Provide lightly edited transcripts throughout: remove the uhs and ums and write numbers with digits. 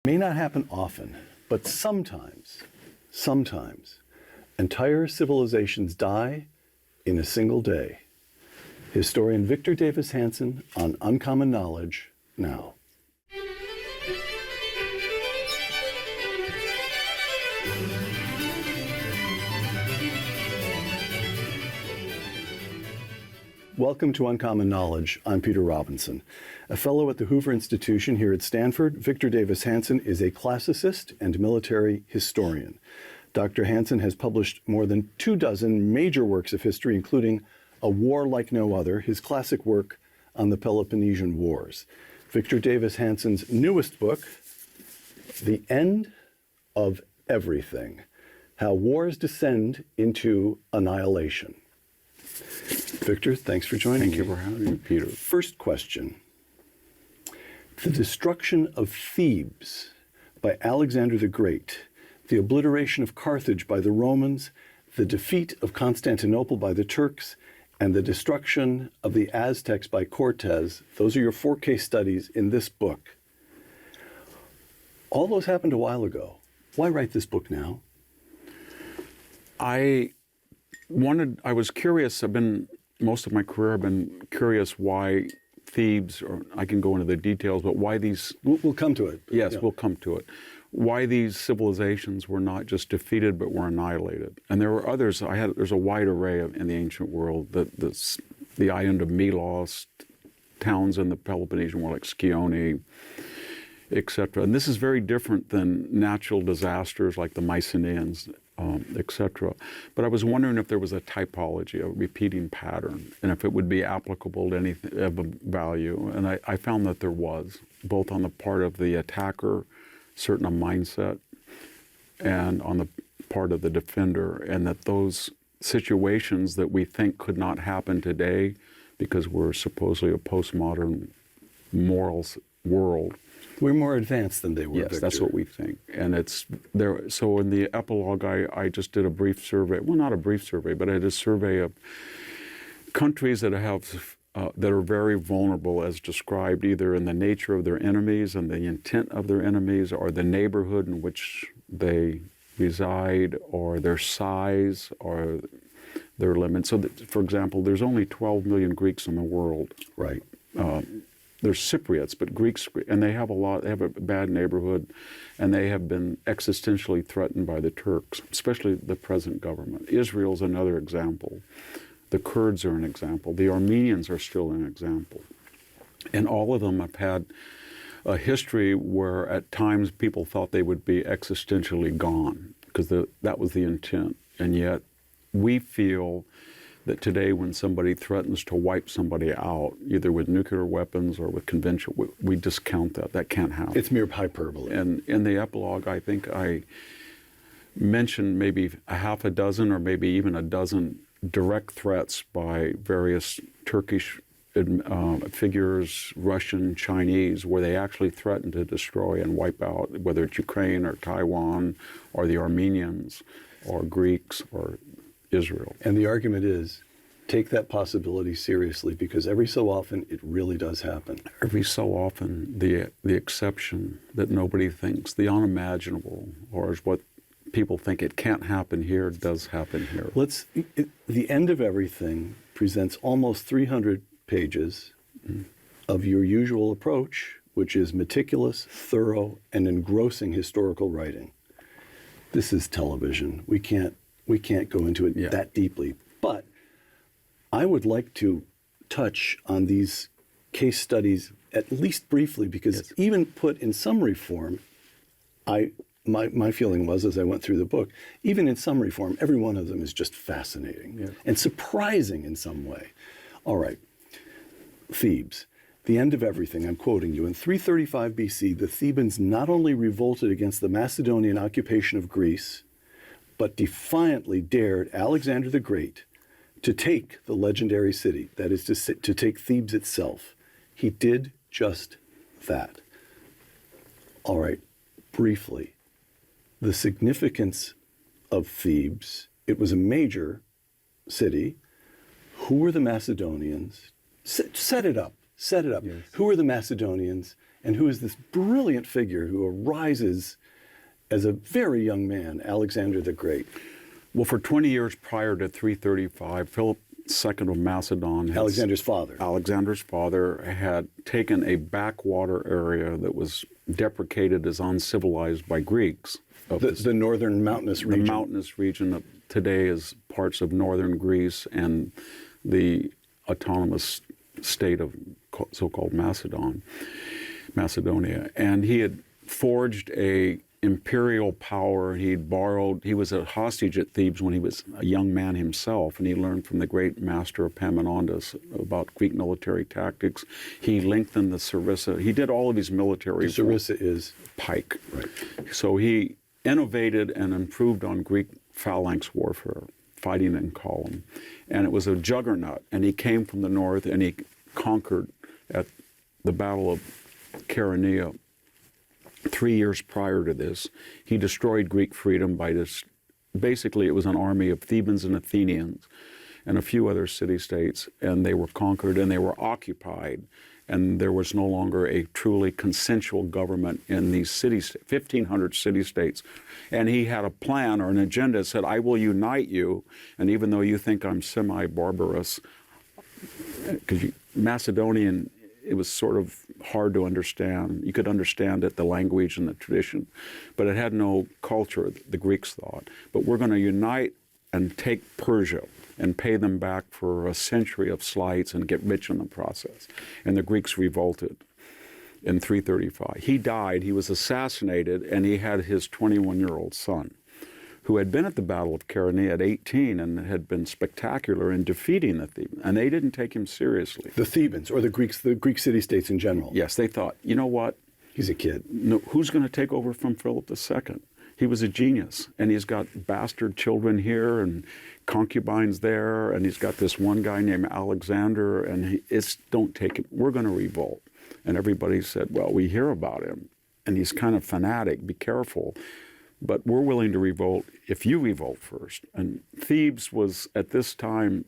May not happen often, but sometimes, entire civilizations die in a single day. Historian Victor Davis Hanson on Uncommon Knowledge now. Welcome to Uncommon Knowledge. I'm Peter Robinson. A fellow at the Hoover Institution here at Stanford, Victor Davis Hanson is a classicist and military historian. Dr. Hanson has published more than 24 major works of history, including A War Like No Other, his classic work on the Peloponnesian Wars. Victor Davis Hanson's newest book, The End of Everything: How Wars Descend into Annihilation. Victor, thanks for joining me. Thank you for having me, Peter. First question. The destruction of Thebes by Alexander the Great, the obliteration of Carthage by the Romans, the defeat of Constantinople by the Turks, and the destruction of the Aztecs by Cortez, those are your 4 case studies in this book. All those happened a while ago. Why write this book now? I was curious. Most of my career, I've been curious why Thebes, or I can go into the details, but why these... We'll come to it. Yes, yeah. We'll come to it. Why these civilizations were not just defeated, but were annihilated. And there were others. There's a wide array in the ancient world. The island of Melos, towns in the Peloponnesian War like Scione, etc. And this is very different than natural disasters like the Mycenaeans, etc. But I was wondering if there was a typology, a repeating pattern, and if it would be applicable to anything of value. And I found that there was, both on the part of the attacker, certain a mindset, and on the part of the defender, and that those situations that we think could not happen today because we're supposedly a postmodern morals world. We're more advanced than they were, Yes, Victor. That's what we think. And it's there. So in the epilogue, I just did a brief survey. Well, not a brief survey, but I did a survey of countries that that are very vulnerable, as described either in the nature of their enemies and the intent of their enemies, or the neighborhood in which they reside, or their size, or their limits. So, for example, there's only 12 million Greeks in the world. Right. There's Cypriots, but Greeks, and they have a bad neighborhood, and they have been existentially threatened by the Turks, especially the present government. Israel's another example. The Kurds are an example. The Armenians are still an example. And all of them have had a history where at times people thought they would be existentially gone, because that was the intent. And yet we feel that today when somebody threatens to wipe somebody out, either with nuclear weapons or with conventional, we discount that. That can't happen. It's mere hyperbole. And in the epilogue, I think I mentioned maybe a half a dozen or maybe even a dozen direct threats by various Turkish figures, Russian, Chinese, where they actually threatened to destroy and wipe out, whether it's Ukraine or Taiwan or the Armenians or Greeks or Israel. And the argument is, take that possibility seriously, because every so often it really does happen. Every so often, the exception that nobody thinks, the unimaginable, or is what people think it can't happen here, does happen here. The End of Everything presents almost 300 pages of your usual approach, which is meticulous, thorough, and engrossing historical writing. This is television. We can't go into it that deeply. But I would like to touch on these case studies at least briefly, because even put in summary form, my feeling was, as I went through the book, even in summary form, every one of them is just fascinating and surprising in some way. All right, Thebes. The End of Everything, I'm quoting you. In 335 BC, the Thebans not only revolted against the Macedonian occupation of Greece, but defiantly dared Alexander the Great to take the legendary city, that is to take Thebes itself. He did just that. All right, briefly, the significance of Thebes. It was a major city. Who were the Macedonians? Set it up. Yes. Who were the Macedonians, and who is this brilliant figure who arises as a very young man, Alexander the Great. Well, for 20 years prior to 335, Philip II of Macedon, Alexander's father, had taken a backwater area that was deprecated as uncivilized by Greeks. The northern mountainous region. The mountainous region that today is parts of northern Greece and the autonomous state of so-called Macedonia. And he had forged a imperial power. He was a hostage at Thebes when he was a young man himself, and he learned from the great master Epaminondas about Greek military tactics. He lengthened the sarissa. He did all of his military. The sarissa is pike. Right. So he innovated and improved on Greek phalanx warfare, fighting in column. And it was a juggernaut. And he came from the north, and he conquered at the Battle of Chaeronea 3 years prior to this. He destroyed Greek freedom by this. Basically, it was an army of Thebans and Athenians and a few other city-states, and they were conquered and they were occupied. And there was no longer a truly consensual government in these cities, 1,500 city-states. And he had a plan or an agenda that said, I will unite you, and even though you think I'm semi-barbarous, because Macedonian, it was sort of hard to understand. You could understand it, the language and the tradition, but it had no culture, the Greeks thought. But we're going to unite and take Persia and pay them back for a century of slights and get rich in the process. And the Greeks revolted in 335. He died, he was assassinated, and he had his 21-year-old son, who had been at the Battle of Chaeronea at 18 and had been spectacular in defeating the Thebans. And they didn't take him seriously. The Thebans, or the Greek city-states in general. Yes, they thought, you know what? He's a kid. No, who's going to take over from Philip II? He was a genius, and he's got bastard children here and concubines there, and he's got this one guy named Alexander, and don't take it. We're going to revolt. And everybody said, well, we hear about him, and he's kind of fanatic. Be careful. But we're willing to revolt if you revolt first. And Thebes was, at this time,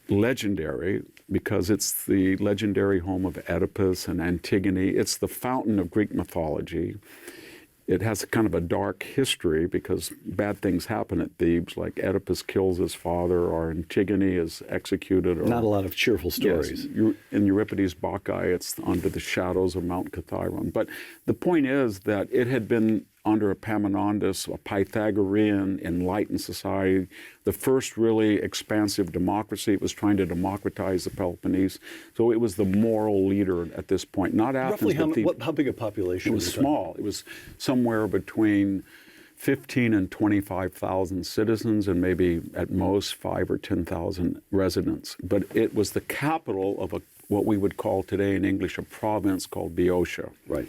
legendary because it's the legendary home of Oedipus and Antigone. It's the fountain of Greek mythology. It has kind of a dark history because bad things happen at Thebes, like Oedipus kills his father or Antigone is executed. Or, not a lot of cheerful stories. Yes, in Euripides' Bacchae, it's under the shadows of Mount Kithairon. But the point is that it had been under Epaminondas, a Pythagorean, enlightened society, the first really expansive democracy. It was trying to democratize the Peloponnese. So it was the moral leader at this point, not Athens. Roughly how big a population? It was small. It was somewhere between 15 and 25,000 citizens and maybe at most 5 or 10,000 residents. But it was the capital of what we would call today in English a province called Boeotia. Right.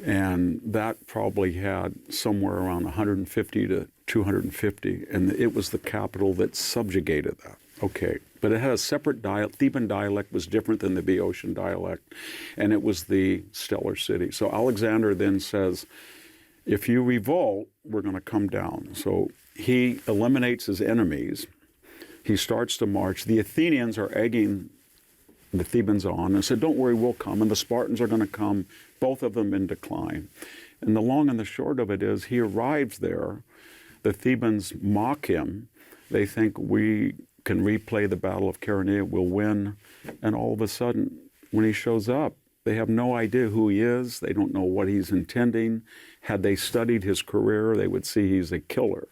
And that probably had somewhere around 150 to 250, and it was the capital that subjugated that. Okay, but it had a separate dialect. Theban dialect was different than the Boeotian dialect, and it was the stellar city. So Alexander then says, if you revolt, we're going to come down. So he eliminates his enemies. He starts to march. The Athenians are egging the Thebans on and said, don't worry, we'll come. And the Spartans are going to come, both of them in decline. And the long and the short of it is he arrives there. The Thebans mock him. They think we can replay the Battle of Chaeronea, we'll win. And all of a sudden, when he shows up, they have no idea who he is. They don't know what he's intending. Had they studied his career, they would see he's a killer.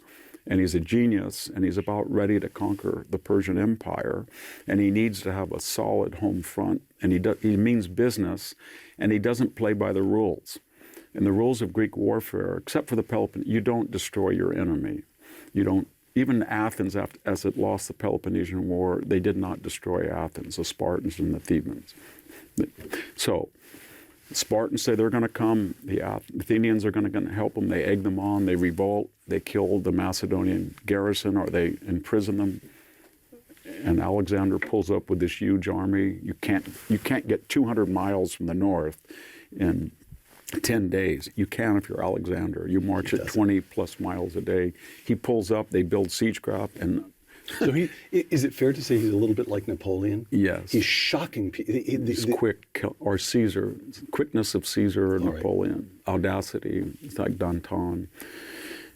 And he's a genius, and he's about ready to conquer the Persian Empire, and he needs to have a solid home front, and he means business, and he doesn't play by the rules. And the rules of Greek warfare, except for the Peloponnese, you don't destroy your enemy. You don't. Even Athens, as it lost the Peloponnesian War, they did not destroy Athens, the Spartans and the Thebans. So the Spartans say they're going to come. The Athenians are going to help them. They egg them on. They revolt. They kill the Macedonian garrison, or they imprison them. And Alexander pulls up with this huge army. You can't get 200 miles from the north in 10 days. You can if you're Alexander. You march at 20 plus miles a day. He pulls up. They build siegecraft, and So is it fair to say he's a little bit like Napoleon? Yes. He's shocking people. He's quick, or Caesar, quickness of Caesar or Napoleon, audacity, it's like Danton.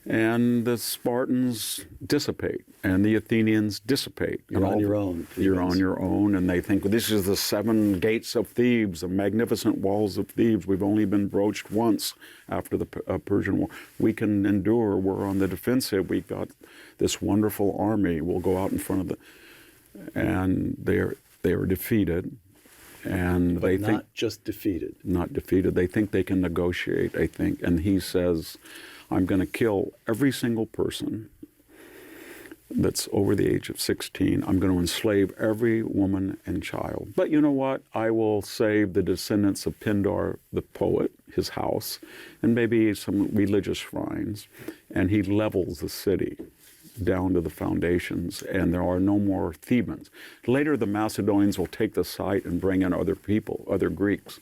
And the Spartans dissipate, and the Athenians dissipate. You're on your own. You're on your own, and they think, well, this is the 7 gates of Thebes, the magnificent walls of Thebes. We've only been broached once after the Persian War. We can endure. We're on the defensive. We've got this wonderful army. We'll go out in front of the... And they are defeated. And But they not think... just defeated. Not defeated. They think they can negotiate, I think. And he says, I'm going to kill every single person that's over the age of 16. I'm going to enslave every woman and child. But you know what? I will save the descendants of Pindar, the poet, his house, and maybe some religious shrines. And he levels the city down to the foundations, and there are no more Thebans. Later, the Macedonians will take the site and bring in other people, other Greeks.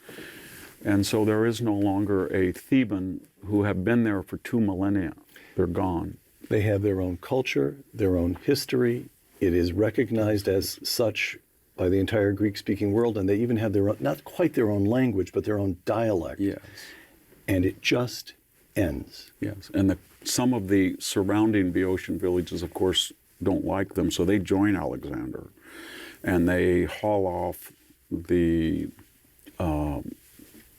And so there is no longer a Theban who have been there for 2 millennia. They're gone. They have their own culture, their own history. It is recognized as such by the entire Greek-speaking world, and they even have their own, not quite their own language, but their own dialect. Yes. And it just ends. Yes. And some of the surrounding Boeotian villages, of course, don't like them, so they join Alexander. And they haul off the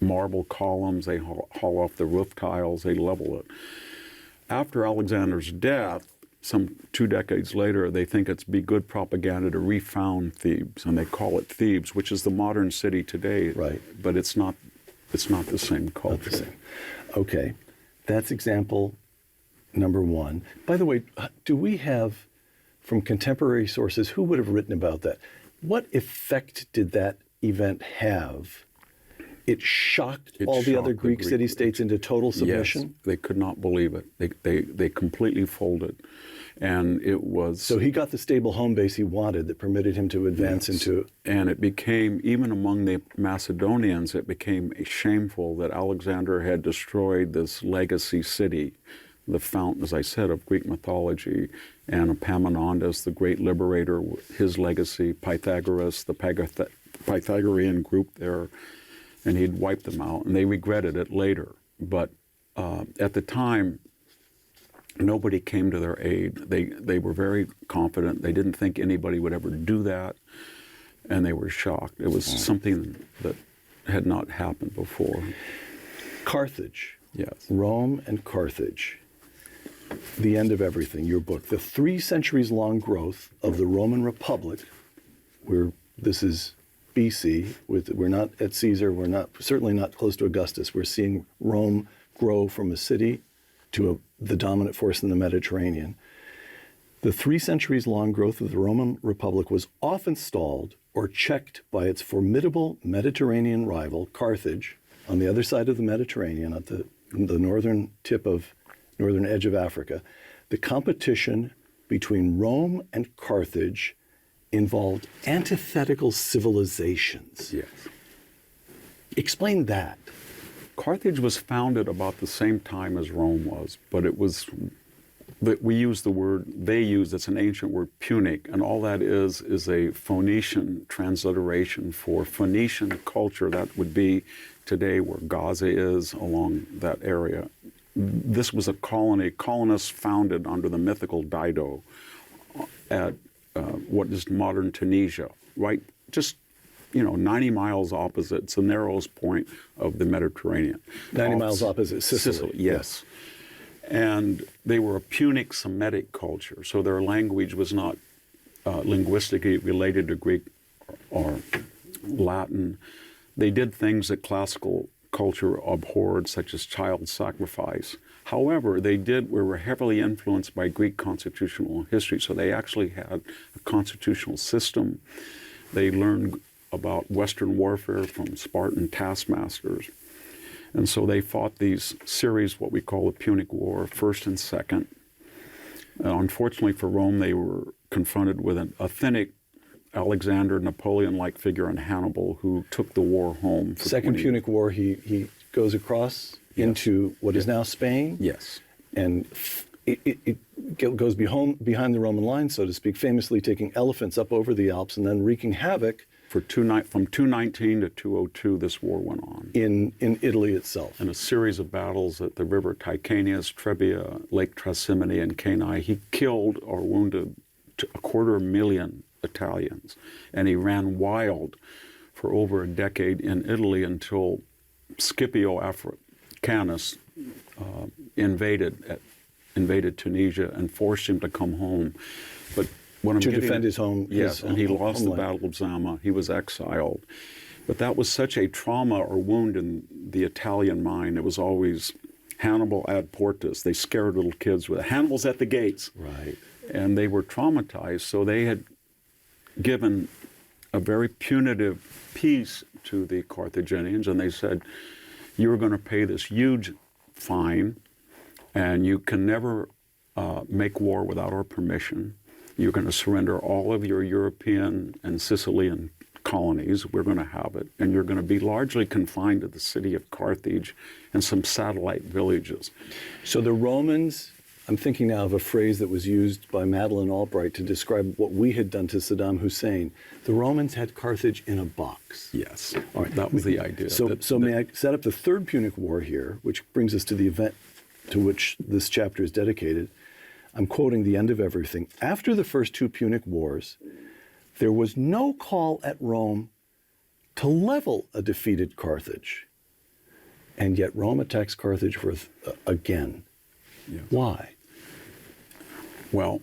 marble columns, they haul off the roof tiles, they level it. After Alexander's death, some 2 decades later, they think it's be good propaganda to refound Thebes, and they call it Thebes, which is the modern city today. Right. But it's not the same culture. Not the same. Okay, that's example number 1. By the way, do we have, from contemporary sources, who would have written about that? What effect did that event have? It shocked all the other Greek city-states into total submission? Yes, they could not believe it. They completely folded. And it was... So he got the stable home base he wanted that permitted him to advance into... And it became, even among the Macedonians, it became shameful that Alexander had destroyed this legacy city, the fountain, as I said, of Greek mythology, and Epaminondas, the great liberator, his legacy, Pythagoras, the Pythagorean group there, and he'd wiped them out, and they regretted it later. But at the time, nobody came to their aid. They were very confident. They didn't think anybody would ever do that, and they were shocked. It was something that had not happened before. Carthage. Yes. Rome and Carthage. The End of Everything, your book. The 3 centuries-long growth of the Roman Republic, where this is BC, we're not at Caesar, we're certainly not close to Augustus. We're seeing Rome grow from a city to the dominant force in the Mediterranean. The 3 centuries-long growth of the Roman Republic was often stalled or checked by its formidable Mediterranean rival, Carthage, on the other side of the Mediterranean, at the northern edge of Africa. The competition between Rome and Carthage involved antithetical civilizations. Yes. Explain that. Carthage was founded about the same time as Rome was, but it was, we use the word, they use, it's an ancient word, Punic, and all that is a Phoenician transliteration for Phoenician culture. That would be today where Gaza is, along that area. This was a colony, colonists founded under the mythical Dido at what is modern Tunisia, right? Just, 90 miles opposite. It's the narrowest point of the Mediterranean. 90 miles opposite Sicily. Yes. And they were a Punic Semitic culture, so their language was not linguistically related to Greek or Latin. They did things that classical culture abhorred, such as child sacrifice. However, were heavily influenced by Greek constitutional history, so they actually had a constitutional system. They learned about Western warfare from Spartan taskmasters. And so they fought these series, what we call the Punic War, first and second. Unfortunately for Rome, they were confronted with an authentic Alexander, Napoleon-like figure in Hannibal, who took the war home. Second Punic War, he goes across into what is now Spain. Yes. And it goes behind the Roman lines, so to speak, famously taking elephants up over the Alps and then wreaking havoc From 219 to 202, this war went on. in Italy itself. In a series of battles at the river Ticanius, Trebia, Lake Trasimene, and Cannae, he killed or wounded 250,000 Italians, and he ran wild for over a decade in Italy until Scipio Africanus invaded Tunisia and forced him to come home. But when I'm To getting defend his home. yes, and he lost the homeland. Battle of Zama. He was exiled. But that was such a trauma or wound in the Italian mind. It was always Hannibal ad portas. They scared little kids with Hannibal's at the gates. Right. And they were traumatized. So they had given a very punitive peace to the Carthaginians, and they said, you're going to pay this huge fine, and you can never make war without our permission. You're going to surrender all of your European and Sicilian colonies. We're going to have it. And you're going to be largely confined to the city of Carthage and some satellite villages. So the Romans, I'm thinking now of a phrase that was used by Madeleine Albright to describe what we had done to Saddam Hussein. The Romans had Carthage in a box. Yes, All right. that was the idea. So may I set up the Third Punic War here, which brings us to the event to which this chapter is dedicated. I'm quoting the end of everything. After the first two Punic Wars, there was no call at Rome to level a defeated Carthage. And yet Rome attacks Carthage again. Yes. Why? Well,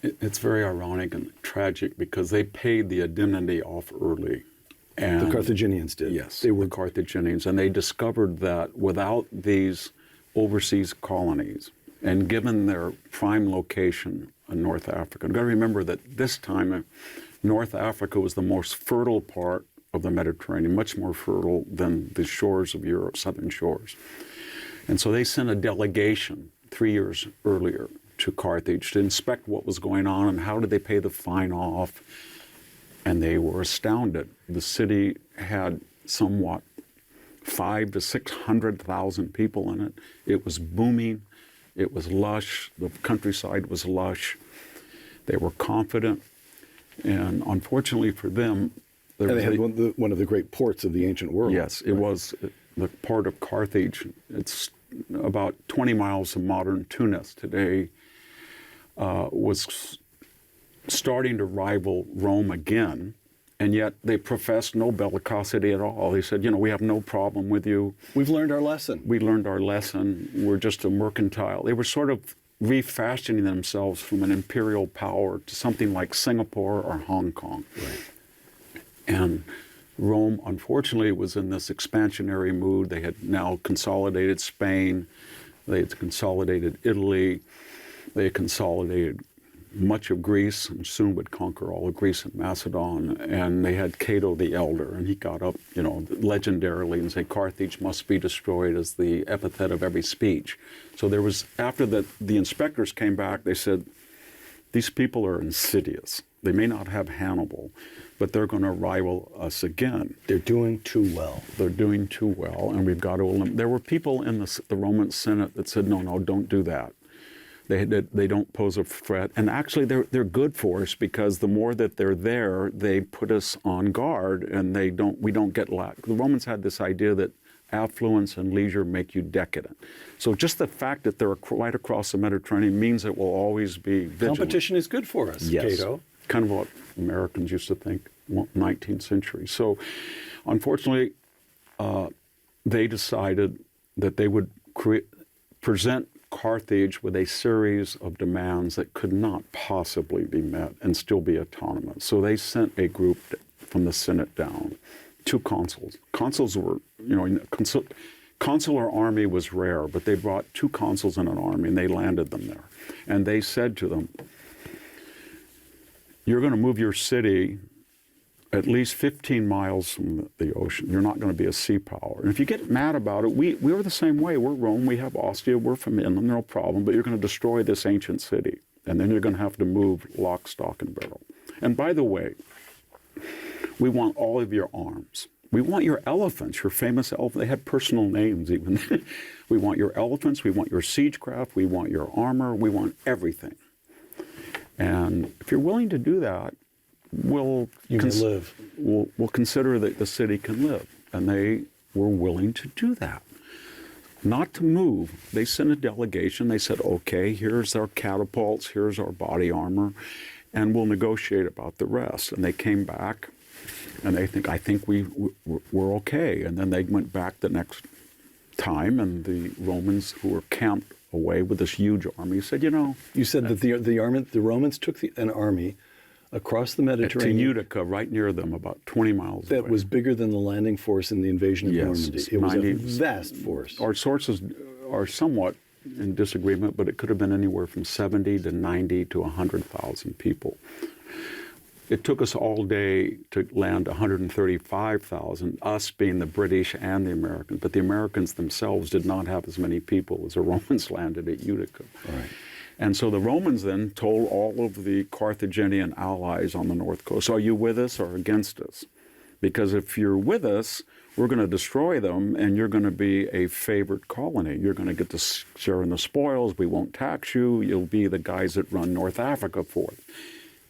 it's very ironic and tragic because they paid the indemnity off early. And The Carthaginians did. yes, They were the Carthaginians, and they discovered that without these overseas colonies, and given their prime location in North Africa, you've got to remember that this time North Africa was the most fertile part of the Mediterranean, much more fertile than the shores of Europe, southern shores. And so they sent a delegation 3 years earlier to Carthage to inspect what was going on and how did they pay the fine off. And they were astounded. The city had somewhat 500,000 to 600,000 people in it. It was booming. It was lush. The countryside was lush. They were confident. And unfortunately for them, and they had one of the great ports of the ancient world. yes, it was the part of Carthage. It's about 20 miles from modern Tunis today. Was starting to rival Rome again, and yet they professed no bellicosity at all. They said, we have no problem with you. We've learned our lesson. We learned our lesson. We're just a mercantile. They were sort of refashioning themselves from an imperial power to something like Singapore or Hong Kong. Right. And Rome, unfortunately, was in this expansionary mood. They had now consolidated Spain. They had consolidated Italy. They had consolidated much of Greece and soon would conquer all of Greece and Macedon. And they had Cato the Elder, and he got up, legendarily and said, Carthage must be destroyed as the epithet of every speech. So there was, after the inspectors came back, they said, these people are insidious. They may not have Hannibal, but they're going to rival us again. They're doing too well. They're doing too well, and we've got to eliminate. There were people in the Roman Senate that said, no, don't do that. They don't pose a threat. And actually, they're good for us because the more that they're there, they put us on guard, and we don't get lack. The Romans had this idea that affluence and leisure make you decadent. So just the fact that they're right across the Mediterranean means it will always be vigilant. Competition is good for us, Yes. Cato. Kind of what Americans used to think, 19th century. So unfortunately, they decided that they would present Carthage with a series of demands that could not possibly be met and still be autonomous. So they sent a group from the Senate down, 2 consuls. Consuls were, consular army was rare, but they brought 2 consuls in an army and they landed them there. And they said to them, you're going to move your city at least 15 miles from the ocean. You're not going to be a sea power. And if you get mad about it, we were the same way. We're Rome, we have Ostia, we're from inland, no problem, but you're going to destroy this ancient city. And then you're going to have to move lock, stock, and barrel. And by the way, we want all of your arms. We want your elephants, your famous elephant. They had personal names even. We want your elephants, we want your siegecraft, we want your armor, we want everything. And if you're willing to do that, we'll live. We'll consider that the city can live. And they were willing to do that. Not to move. They sent a delegation. They said, okay, here's our catapults, here's our body armor, and we'll negotiate about the rest. And they came back, and I think we're okay. And then they went back the next time, and the Romans, who were camped away with this huge army, said, You said that the Romans took an army across the Mediterranean. to Utica, right near them, about 20 miles away. That was bigger than the landing force in the invasion of Normandy. It was a vast force. Our sources are somewhat in disagreement, but it could have been anywhere from 70 to 90 to 100,000 people. It took us all day to land 135,000, us being the British and the Americans, but the Americans themselves did not have as many people as the Romans landed at Utica. Right. And so the Romans then told all of the Carthaginian allies on the north coast, are you with us or against us? Because if you're with us, we're going to destroy them, and you're going to be a favored colony. You're going to get to share in the spoils. We won't tax you. You'll be the guys that run North Africa for it.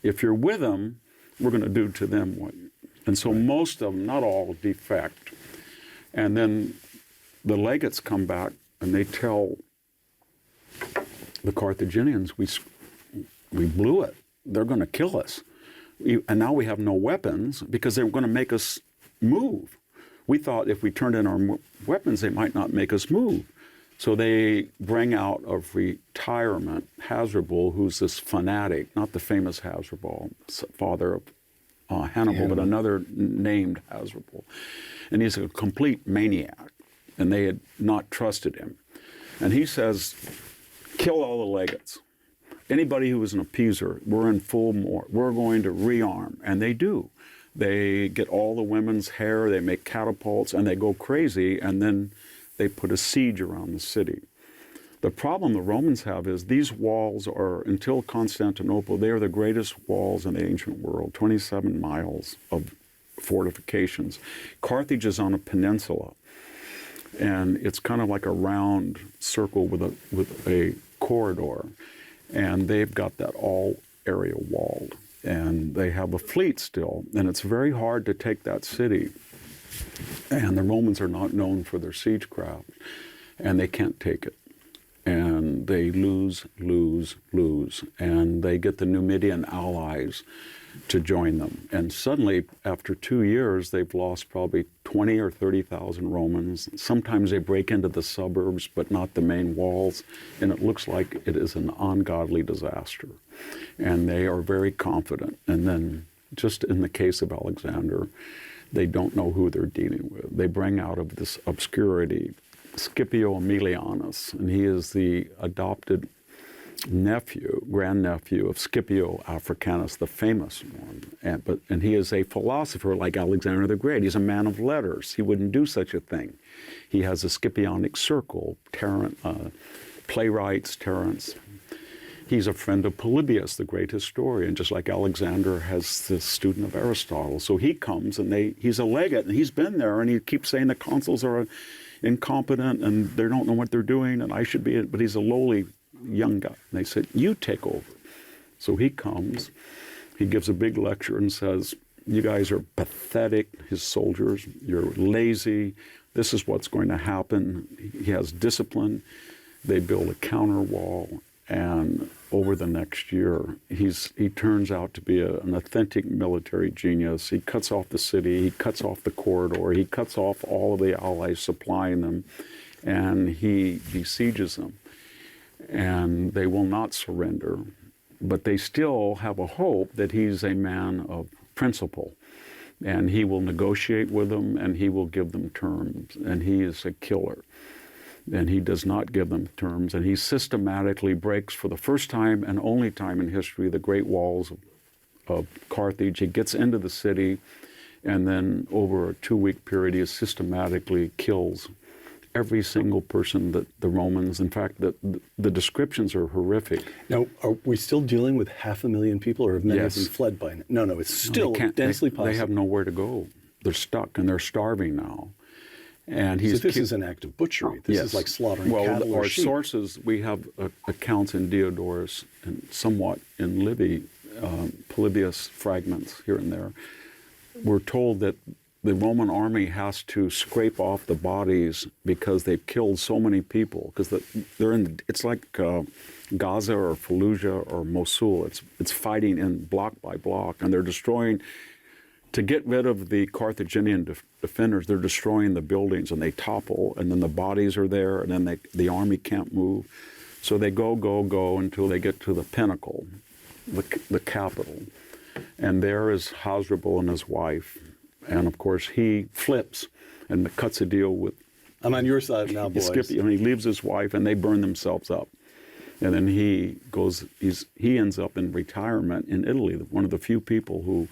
If you're with them, we're going to do to them what. And so most of them, not all, defect. And then the legates come back, and they tell the Carthaginians, we blew it. They're going to kill us. And now we have no weapons because they were going to make us move. We thought if we turned in our weapons, they might not make us move. So they bring out of retirement Hasdrubal, who's this fanatic, not the famous Hasdrubal, father of Hannibal, but another named Hasdrubal. And he's a complete maniac, and they had not trusted him. And he says, kill all the legates. Anybody who is an appeaser, we're in full war. We're going to rearm. And they do. They get all the women's hair, they make catapults, and they go crazy, and then they put a siege around the city. The problem the Romans have is these walls are, until Constantinople, they are the greatest walls in the ancient world, 27 miles of fortifications. Carthage is on a peninsula, and it's kind of like a round circle with a corridor, and they've got that all area walled, and they have a fleet still, and it's very hard to take that city. And the Romans are not known for their siegecraft, and they can't take it. And they lose, and they get the Numidian allies to join them. And suddenly, after 2 years, they've lost probably 20 or 30,000 Romans. Sometimes they break into the suburbs, but not the main walls, and it looks like it is an ungodly disaster. And they are very confident. And then, just in the case of Alexander, they don't know who they're dealing with. They bring out of this obscurity Scipio Aemilianus, and he is the adopted grandnephew of Scipio Africanus, the famous one. And he is a philosopher like Alexander the Great. He's a man of letters. He wouldn't do such a thing. He has a Scipionic circle, playwrights, Terence. He's a friend of Polybius, the great historian, just like Alexander has the student of Aristotle. So he comes, and he's a legate, and he's been there, and he keeps saying the consuls are incompetent, and they don't know what they're doing, and I should be, but he's a lowly young guy. And they said, you take over. So he comes, he gives a big lecture and says, you guys are pathetic, his soldiers, you're lazy, this is what's going to happen. He has discipline. They build a counter wall, and over the next year, he turns out to be an authentic military genius. He cuts off the city, he cuts off the corridor, he cuts off all of the allies supplying them, and he besieges them. And they will not surrender, but they still have a hope that he's a man of principle, and he will negotiate with them, and he will give them terms, and he is a killer. And he does not give them terms, and he systematically breaks, for the first time and only time in history, the great walls of Carthage. He gets into the city, and then over a 2-week period, he systematically kills every single person that the Romans, in fact, the descriptions are horrific. Now, are we still dealing with 500,000 people, or have many of them fled by now? No, it's still densely populated. They have nowhere to go. they're stuck and they're starving now. And So this is an act of butchery. This is like slaughtering cattle or our sheep. sources, we have accounts in Diodorus and somewhat in Livy, Polybius fragments here and there. We're told that the Roman army has to scrape off the bodies because they've killed so many people. Because they're in, it's like Gaza or Fallujah or Mosul. It's fighting in block by block, and they're destroying. To get rid of the Carthaginian defenders, they're destroying the buildings, and they topple, and then the bodies are there, and then the army can't move. So they go until they get to the pinnacle, the capital. And there is Hasdrubal and his wife. And of course, he flips and cuts a deal with. I'm on your side now, boys. And he leaves his wife, and they burn themselves up. And then he ends up in retirement in Italy, one of the few people who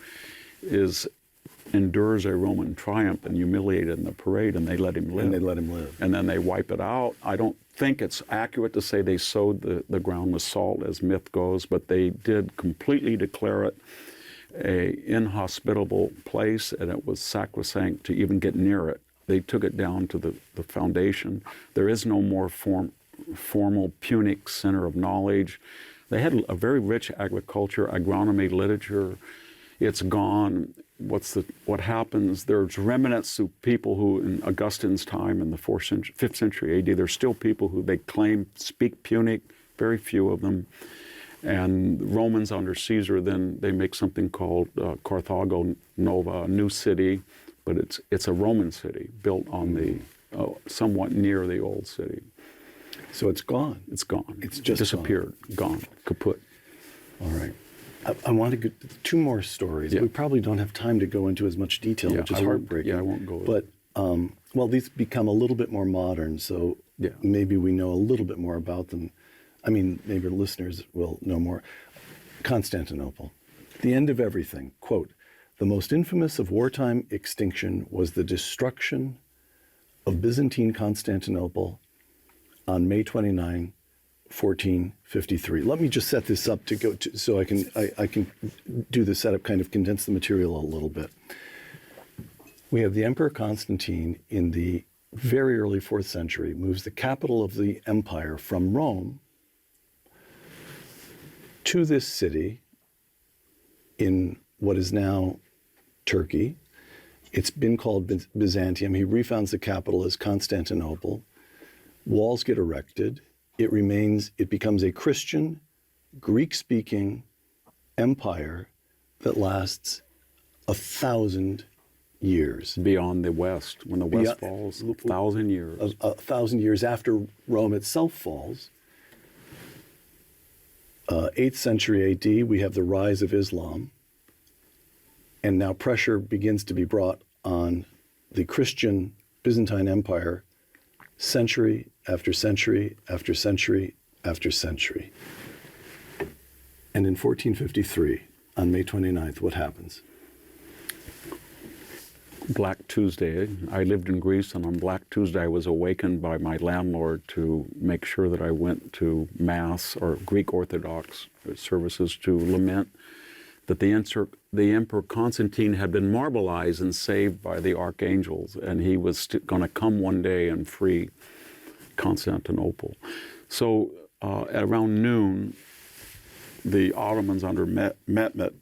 endures a Roman triumph and humiliated in the parade, and they let him live. And they let him live. And then they wipe it out. I don't think it's accurate to say they sowed the ground with salt, as myth goes, but they did completely declare it a inhospitable place, and it was sacrosanct to even get near it. They took it down to the foundation. There is no more formal Punic center of knowledge. They had a very rich agriculture, agronomy, literature. It's gone. What happens? There's remnants of people who, in Augustine's time in the 5th century AD, there's still people who they claim speak Punic, very few of them. And the Romans under Caesar, then they make something called Carthago Nova, a new city, but it's a Roman city built on the somewhat near the old city. So it's gone. It's gone. It's just disappeared, gone, kaput. All right. I want to get two more stories. Yeah. We probably don't have time to go into as much detail, which is heartbreaking. I won't go. But, well, these become a little bit more modern, so maybe we know a little bit more about them. I mean, maybe listeners will know more. Constantinople. The end of everything. Quote, the most infamous of wartime extinction was the destruction of Byzantine Constantinople on May 29, 1453. Let me just set this up so I can do the setup, kind of condense the material a little bit. We have the Emperor Constantine in the very early 4th century, moves the capital of the empire from Rome to this city in what is now Turkey. It's been called Byzantium. He refounds the capital as Constantinople. Walls get erected. It becomes a Christian, Greek-speaking empire that lasts 1,000 years. Beyond the West, when the West falls, 1,000 years. 1,000 years after Rome itself falls. 8th century AD, we have the rise of Islam. And now pressure begins to be brought on the Christian Byzantine Empire century after century after century after century. And in 1453, on May 29th, what happens? Black Tuesday. I lived in Greece, and on Black Tuesday I was awakened by my landlord to make sure that I went to Mass or Greek Orthodox services to lament that the Emperor Constantine had been marbleized and saved by the archangels, and he was going to come one day and free Constantinople. So at around noon, the Ottomans under Mehmet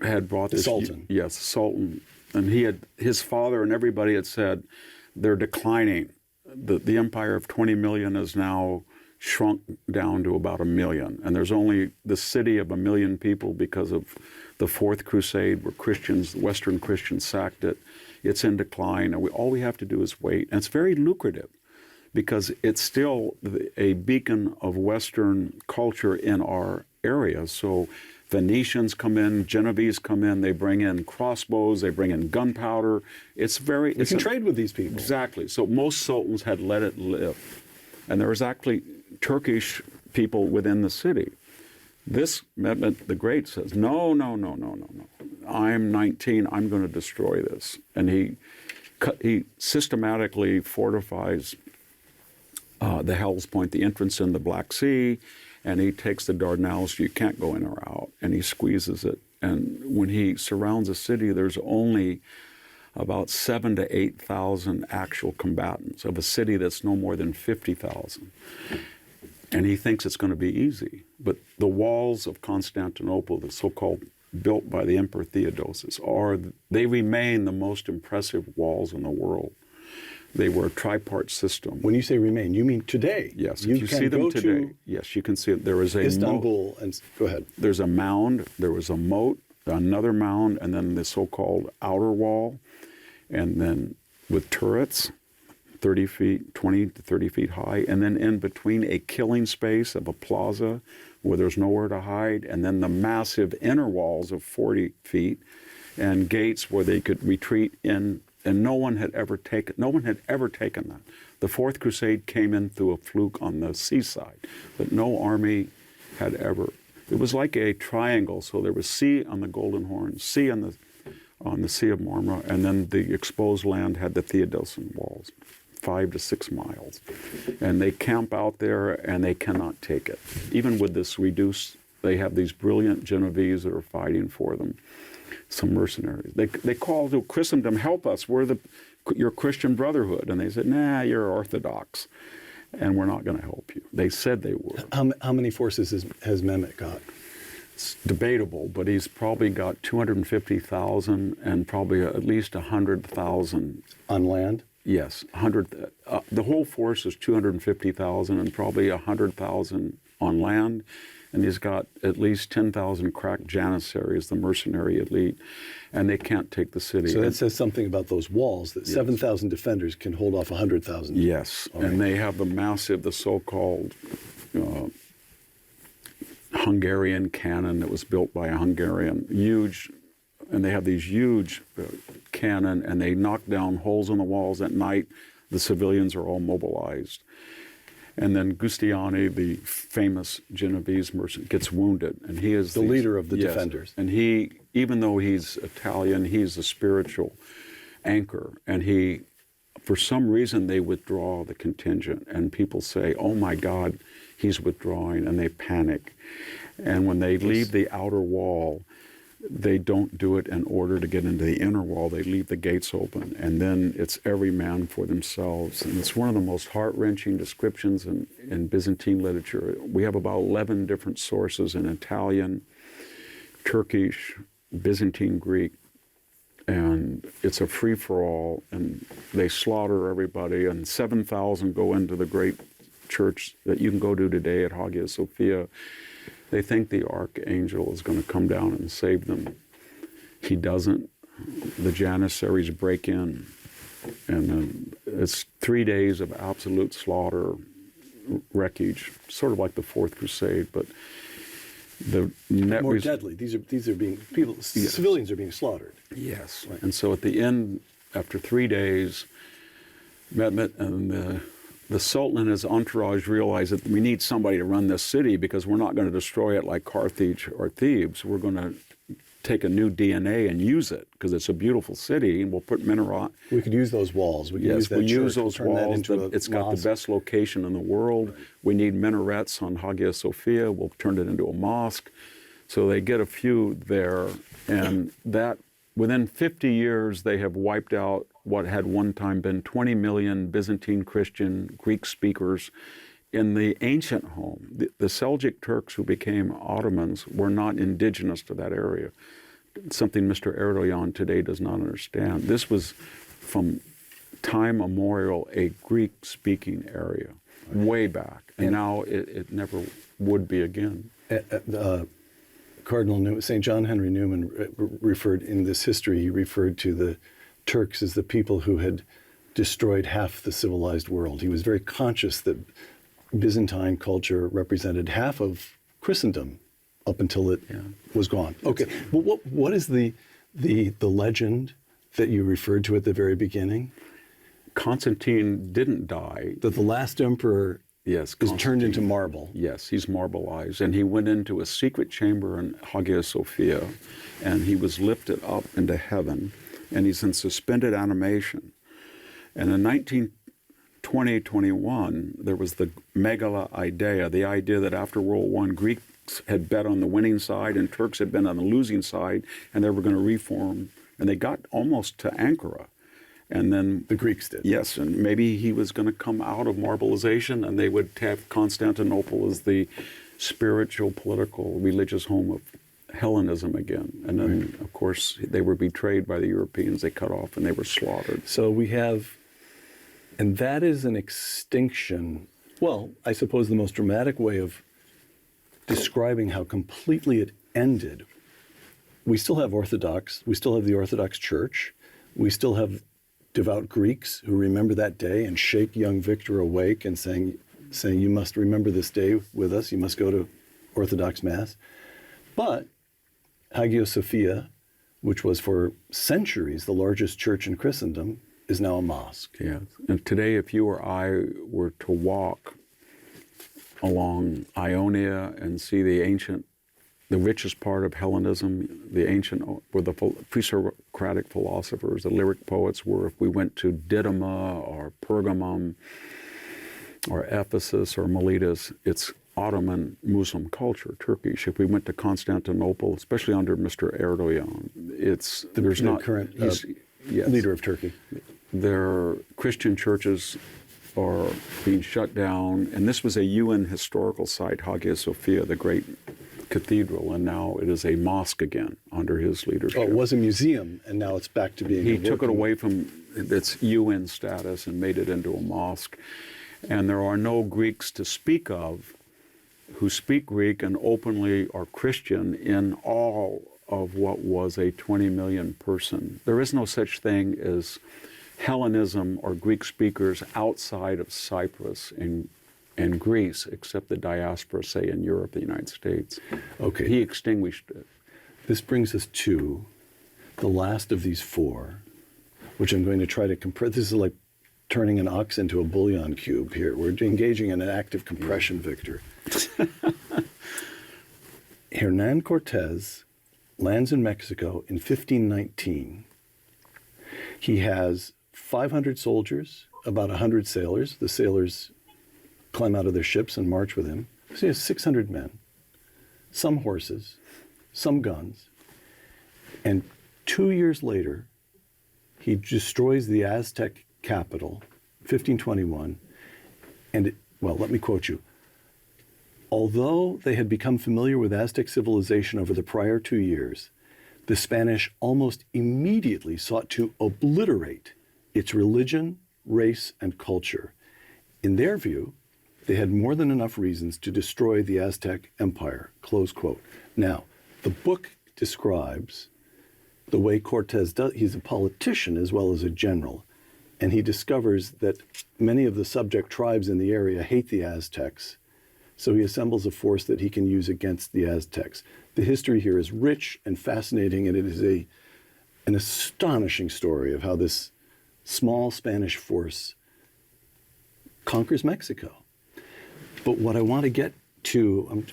had brought this Sultan. Yes, Sultan. And his father and everybody had said, they're declining. The empire of 20 million is now shrunk down to about 1 million. And there's only the city of 1 million people because of the Fourth Crusade, where Western Christians sacked it. It's in decline, and all we have to do is wait. And it's very lucrative because it's still a beacon of Western culture in our area. So Venetians come in, Genovese come in, they bring in crossbows, they bring in gunpowder. You can trade with these people. Exactly. So most sultans had let it live. And there was actually Turkish people within the city. This Mehmet the Great says, no. I'm 19, I'm going to destroy this. And he systematically fortifies the Hellespont, the entrance in the Black Sea, and he takes the Dardanelles, you can't go in or out, and he squeezes it. And when he surrounds a city, there's only about 7,000 to 8,000 actual combatants of a city that's no more than 50,000. And he thinks it's going to be easy. But the walls of Constantinople, the so-called built by the Emperor Theodosius, they remain the most impressive walls in the world. They were a tripart system. When you say remain, you mean today? Yes, You if you can see them go today, to yes, you can see it. There is a Istanbul and go ahead. there's a mound, there was a moat, another mound, and then the so-called outer wall, and then with turrets, 30 feet, 20 to 30 feet high, and then in between a killing space of a plaza where there's nowhere to hide, and then the massive inner walls of 40 feet and gates where they could retreat in, and no one had ever taken that. The Fourth Crusade came in through a fluke on the seaside, but no army had ever. It was like a triangle, so there was sea on the Golden Horn, sea on the Sea of Marmara, and then the exposed land had the Theodosian walls, 5 to 6 miles. And they camp out there and they cannot take it. Even with this reduced, they have these brilliant Genovese that are fighting for them, some mercenaries. They call to Christendom, help us, we're your Christian Brotherhood. And they said, nah, you're Orthodox, and we're not going to help you. They said they would. How many forces has Mehmet got? It's debatable, but he's probably got 250,000 and probably at least 100,000. On land? Yes, 100. The whole force is 250,000 and probably 100,000 on land. And he's got at least 10,000 crack janissaries, the mercenary elite, and they can't take the city. So that says something about those walls, that 7,000 defenders can hold off 100,000. Yes, and they have the so-called Hungarian cannon that was built by a Hungarian, huge, and they have these huge cannon, and they knock down holes in the walls at night. The civilians are all mobilized. And then Giustiniani, the famous Genovese merchant, gets wounded, and he is the leader of the defenders. And he, even though he's Italian, he's a spiritual anchor, and he, for some reason, they withdraw the contingent, and people say, "Oh my God, he's withdrawing," and they panic. And when they leave the outer wall, they don't do it in order to get into the inner wall. They leave the gates open, and then it's every man for themselves. And it's one of the most heart-wrenching descriptions in Byzantine literature. We have about 11 different sources in Italian, Turkish, Byzantine Greek, and it's a free-for-all, and they slaughter everybody, and 7,000 go into the great church that you can go to today at Hagia Sophia. They think the archangel is going to come down and save them. He doesn't. The janissaries break in, and then it's 3 days of absolute slaughter, wreckage, sort of like the Fourth Crusade, but the net more deadly. These are being people. Yes. Civilians are being slaughtered. Yes, right. And so at the end, after 3 days, Mehmet and the Sultan and his entourage realized that we need somebody to run this city because we're not going to destroy it like Carthage or Thebes. We're going to take a new DNA and use it because it's a beautiful city, and we'll put minaret. We could use those walls. We could use that we church. use those walls. It's got mosque. the best location in the world. Right. We need minarets on Hagia Sophia. We'll turn it into a mosque. So they get a few there, and that within 50 years they have wiped out what had one time been 20 million Byzantine Christian Greek speakers in the ancient home. The Seljuk Turks who became Ottomans were not indigenous to that area. Something Mr. Erdogan today does not understand. This was from time immemorial a Greek-speaking area, way back, and now it never would be again. Cardinal St. John Henry Newman referred in this history, he referred to the Turks as the people who had destroyed half the civilized world. He was very conscious that Byzantine culture represented half of Christendom up until it was gone. Okay, but what is the legend that you referred to at the very beginning? Constantine didn't die. That the last emperor is turned into marble. Yes, he's marbleized. And he went into a secret chamber in Hagia Sophia, and he was lifted up into heaven, and he's in suspended animation. And in 1920-21, there was the megala idea, the idea that after World War I, Greeks had bet on the winning side and Turks had been on the losing side, and they were going to reform and they got almost to Ankara. And then The Greeks did. yes, and maybe he was going to come out of Marbleization, and they would have Constantinople as the spiritual, political, religious home of Hellenism again. And then, of course, they were betrayed by the Europeans. They cut off and they were slaughtered. So we have, and that is an extinction. Well, I suppose the most dramatic way of describing how completely it ended. We still have Orthodox, we still have the Orthodox Church, we still have devout Greeks who remember that day and shake young Victor awake and saying, you must remember this day with us, you must go to Orthodox Mass. But Hagia Sophia, which was for centuries the largest church in Christendom, is now a mosque. Yeah. And today, if you or I were to walk along Ionia and see the richest part of Hellenism, the ancient, where the pre-Socratic philosophers, the lyric poets were, if we went to Didyma or Pergamum or Ephesus or Miletus, it's Ottoman Muslim culture, Turkish. If we went to Constantinople, especially under Mr. Erdogan, The current yes. leader of Turkey. Their Christian churches are being shut down, and this was a UN historical site, Hagia Sophia, the great cathedral, and now it is a mosque again under his leadership. Oh, it was a museum, and now it's back to being He a took it working- away from its UN status and made it into a mosque. And there are no Greeks to speak of who speak Greek and openly are Christian in all of what was a 20 million person. There is no such thing as Hellenism or Greek speakers outside of Cyprus and Greece, except the diaspora, say, in Europe, the United States. Okay. He extinguished it. This brings us to the last of these four, which I'm going to try to compress. This is like turning an ox into a bouillon cube here. We're engaging in an active compression, Victor. Hernan Cortez lands in Mexico in 1519. He has 500 soldiers, about 100 sailors. The sailors climb out of their ships and march with him. So he has 600 men, some horses, some guns. And 2 years later, he destroys the Aztec capital, 1521. And, well, let me quote you. Although they had become familiar with Aztec civilization over the prior 2 years, the Spanish almost immediately sought to obliterate its religion, race, and culture. In their view, they had more than enough reasons to destroy the Aztec empire, close quote. Now, the book describes the way Cortez does. He's a politician as well as a general, and he discovers that many of the subject tribes in the area hate the Aztecs, so he assembles a force that he can use against the Aztecs. The history here is rich and fascinating, and it is an astonishing story of how this small Spanish force conquers Mexico. But what I want to get to,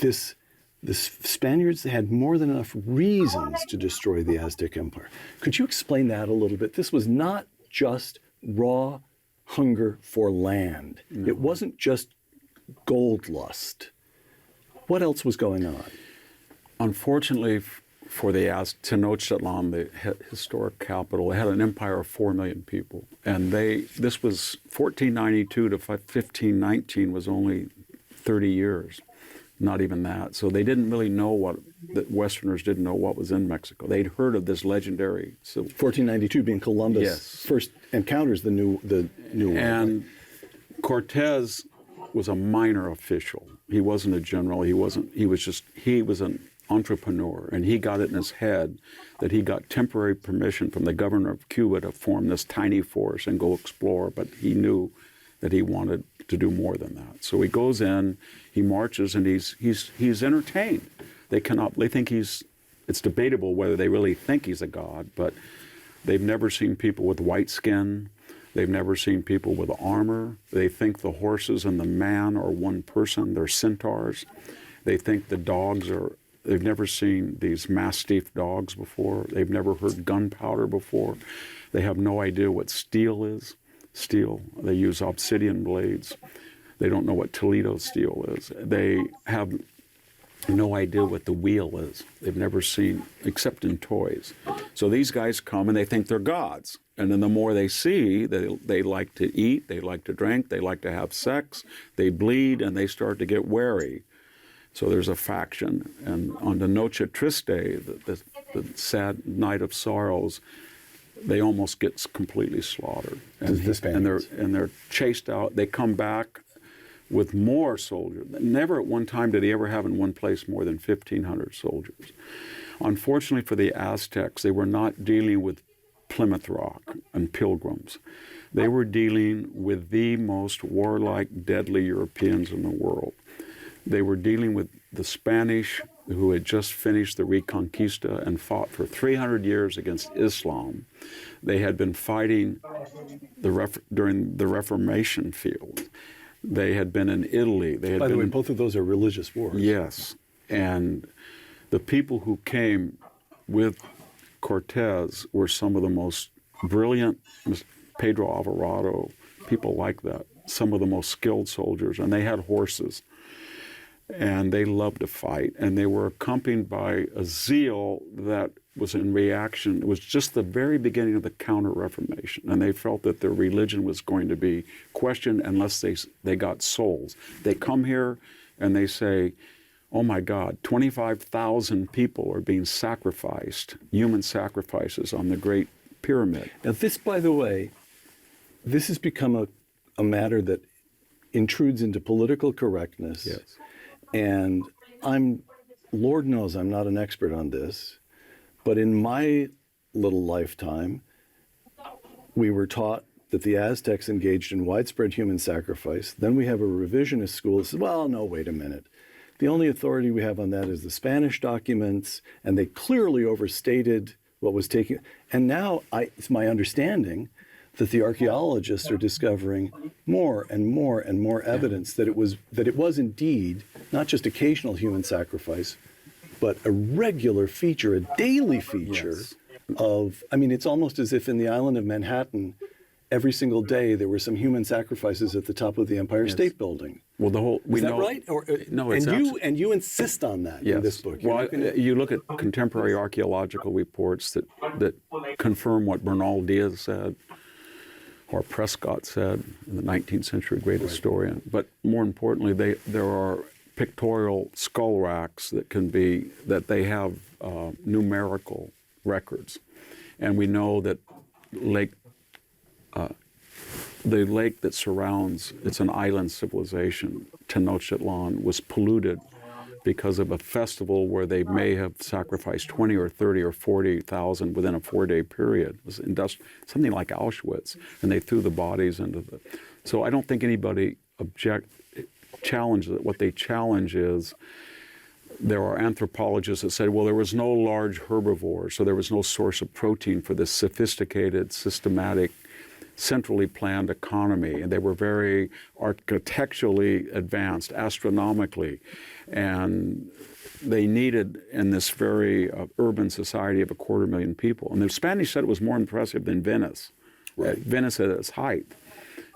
the Spaniards had more than enough reasons to destroy the Aztec Empire. Could you explain that a little bit? This was not just raw hunger for land. No. It wasn't just gold lust. What else was going on? Unfortunately, for the Tenochtitlan, the historic capital, it had an empire of 4 million people. And this was 1492 to 1519 was only 30 years, not even that. So they didn't really know the Westerners didn't know what was in Mexico. They'd heard of this legendary civil. 1492 being Columbus' yes. first encounters the new world. And Cortez was a minor official. He wasn't a general. He was an entrepreneur, and he got it in his head that he got temporary permission from the governor of Cuba to form this tiny force and go explore, but he knew that he wanted to do more than that. So he goes in, he marches, and he's entertained. They think it's debatable whether they really think he's a god, but they've never seen people with white skin. They've never seen people with armor. They think the horses and the man are one person. They're centaurs. They think the dogs are. They've never seen these mastiff dogs before. They've never heard gunpowder before. They have no idea what steel is. Steel. They use obsidian blades. They don't know what Toledo steel is. They have no idea what the wheel is. They've never seen, except in toys. So these guys come and they think they're gods. And then the more they see, they like to eat, they like to drink, they like to have sex, they bleed, and they start to get wary. So there's a faction. And on the Noche Triste, the sad night of sorrows, they almost get completely slaughtered. And, they're chased out. They come back with more soldiers. Never at one time did he ever have in one place more than 1,500 soldiers. Unfortunately for the Aztecs, they were not dealing with Plymouth Rock and pilgrims. They were dealing with the most warlike, deadly Europeans in the world. They were dealing with the Spanish, who had just finished the Reconquista and fought for 300 years against Islam. They had been fighting during the Reformation field. They had been in Italy. By the way, both of those are religious wars. Yes. And the people who came with Cortez were some of the most brilliant, Pedro Alvarado, people like that, some of the most skilled soldiers, and they had horses. And they loved to fight, and they were accompanied by a zeal that was in reaction. It was just the very beginning of the Counter-Reformation, and they felt that their religion was going to be questioned unless they got souls. They come here and they say, oh my God, 25,000 people are being sacrificed, human sacrifices on the Great Pyramid. Now this, by the way, this has become a matter that intrudes into political correctness. Yes. And Lord knows I'm not an expert on this, but in my little lifetime, we were taught that the Aztecs engaged in widespread human sacrifice. Then we have a revisionist school that says, well, no, wait a minute. The only authority we have on that is the Spanish documents, and they clearly overstated what was taking. And now it's my understanding that the archaeologists are discovering more and more and more evidence that it was indeed not just occasional human sacrifice, but a regular feature, a daily feature of, I mean, it's almost as if in the island of Manhattan, every single day there were some human sacrifices at the top of the Empire State Building. Well, is that right? No, it's and you insist on that in this book. Well, you look at contemporary archaeological reports that confirm what Bernal Diaz said, or Prescott said, the 19th century great historian. But more importantly, there are pictorial skull racks that they have numerical records. And we know that the lake that surrounds, it's an island civilization, Tenochtitlan, was polluted because of a festival where they may have sacrificed 20 or 30 or 40,000 within a 4-day period. It was something like Auschwitz, and they threw the bodies into the... So I don't think anybody challenges it. What they challenge is there are anthropologists that said, well, there was no large herbivore, so there was no source of protein for this sophisticated, systematic, centrally planned economy, and they were very architecturally advanced, astronomically, and they needed, in this very urban society of 250,000 people, and the Spanish said it was more impressive than Venice. Right. Venice at its height.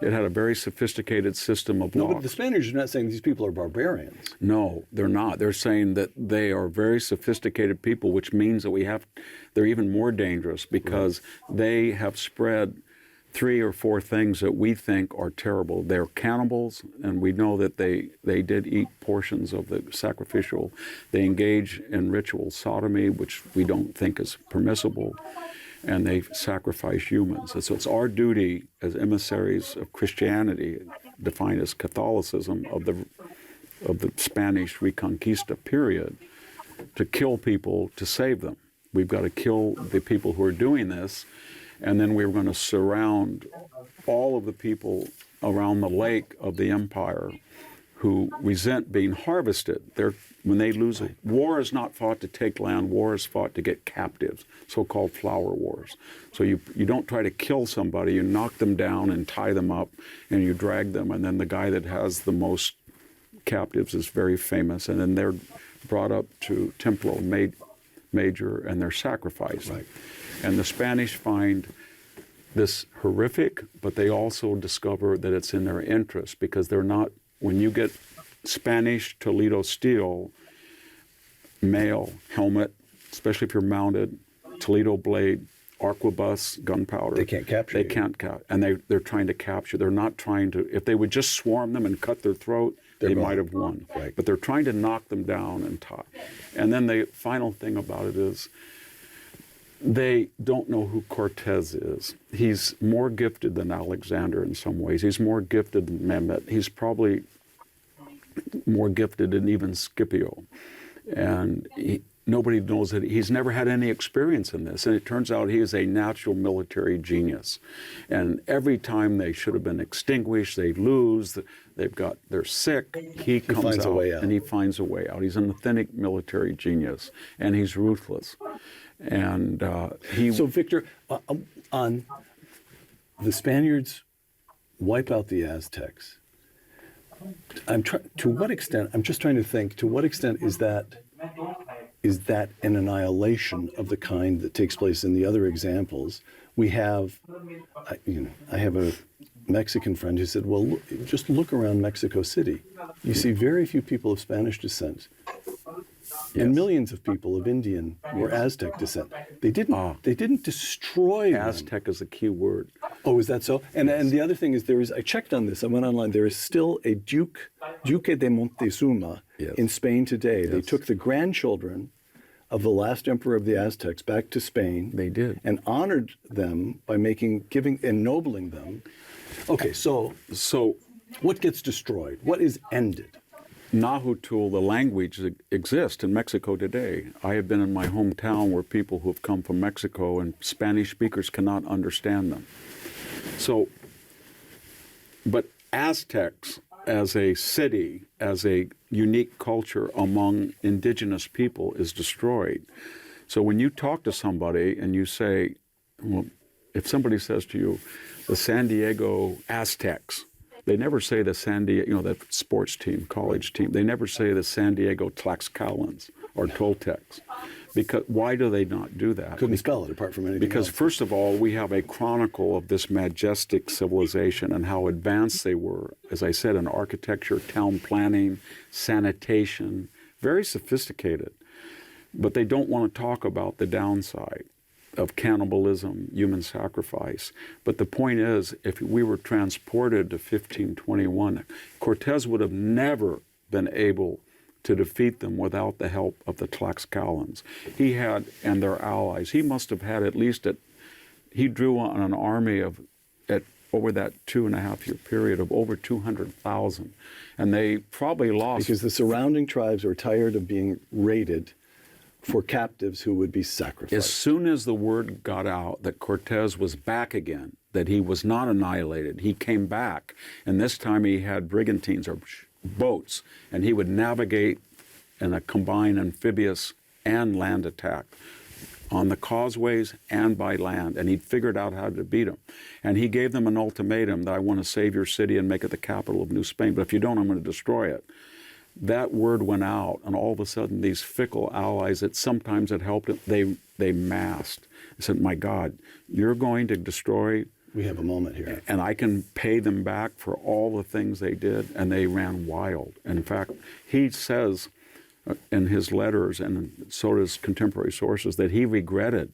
It had a very sophisticated system of No, law. but the Spanish are not saying these people are barbarians. No, they're not. They're saying that they are very sophisticated people, which means that they're even more dangerous because they have spread 3 or 4 things that we think are terrible. They're cannibals, and we know that they did eat portions of the sacrificial. They engage in ritual sodomy, which we don't think is permissible, and they sacrifice humans. And so it's our duty as emissaries of Christianity, defined as Catholicism of the Spanish Reconquista period, to kill people to save them. We've got to kill the people who are doing this, and then we're going to surround all of the people around the lake of the empire who resent being harvested. When they lose war is not fought to take land, war is fought to get captives, so-called flower wars. So you don't try to kill somebody, you knock them down and tie them up, and you drag them, and then the guy that has the most captives is very famous, and then they're brought up to Templo Major, and they're sacrificed. Right. And the Spanish find this horrific, but they also discover that it's in their interest because they're not, when you get Spanish Toledo steel, mail, helmet, especially if you're mounted, Toledo blade, arquebus, gunpowder. They can't capture They you. can't capture, and they're trying to capture. They're not trying to. If they would just swarm them and cut their throat, they gone. might have won. Right. But they're trying to knock them down and tie. And then the final thing about it is, they don't know who Cortez is. He's more gifted than Alexander in some ways. He's more gifted than Mehmet. He's probably more gifted than even Scipio. And nobody knows that he's never had any experience in this. And it turns out he is a natural military genius. And every time they should have been extinguished, they lose, they're sick, he comes finds a out, way out. and he finds a way out. He's an authentic military genius, and he's ruthless. And So, Victor, on the Spaniards wipe out the Aztecs. To what extent? I'm just trying to think. To what extent is that an annihilation of the kind that takes place in the other examples? We have, I have a Mexican friend who said, "Well, just look around Mexico City. You see very few people of Spanish descent." And millions of people of Indian or Aztec descent. They didn't destroy them. Aztec is a key word. Oh, is that so? And the other thing is, I checked on this. I went online. There is still a Duque de Montezuma in Spain today. They took the grandchildren of the last emperor of the Aztecs back to Spain. They did. And honored them by ennobling them. Okay, so what gets destroyed? What is ended? Nahuatl, the language that exists in Mexico today. I have been in my hometown where people who have come from Mexico and Spanish speakers cannot understand them. But Aztecs as a city, as a unique culture among indigenous people is destroyed. So when you talk to somebody and you say, well, if somebody says to you, the San Diego Aztecs, they never say the San Diego, that sports team, college team. They never say the San Diego Tlaxcalans or Toltecs. Because why do they not do that? Couldn't spell it apart from anything Because else. first of all, we have a chronicle of this majestic civilization and how advanced they were, as I said, in architecture, town planning, sanitation, very sophisticated. But they don't want to talk about the downside of cannibalism, human sacrifice. But the point is, if we were transported to 1521, Cortez would have never been able to defeat them without the help of the Tlaxcalans. He had, and their allies, he must have had at least, he drew on an army over that 2.5 year period of over 200,000. And they probably lost. Because the surrounding tribes were tired of being raided for captives who would be sacrificed. As soon as the word got out that Cortez was back again, that he was not annihilated, he came back. And this time he had brigantines or boats, and he would navigate in a combined amphibious and land attack on the causeways and by land, and he'd figured out how to beat them. And he gave them an ultimatum that I want to save your city and make it the capital of New Spain, but if you don't, I'm going to destroy it. That word went out, and all of a sudden these fickle allies that sometimes had helped him, they massed. They said, my God, you're going to destroy. We have a moment here. And I can pay them back for all the things they did, and they ran wild. And in fact, he says in his letters, and so does contemporary sources, that he regretted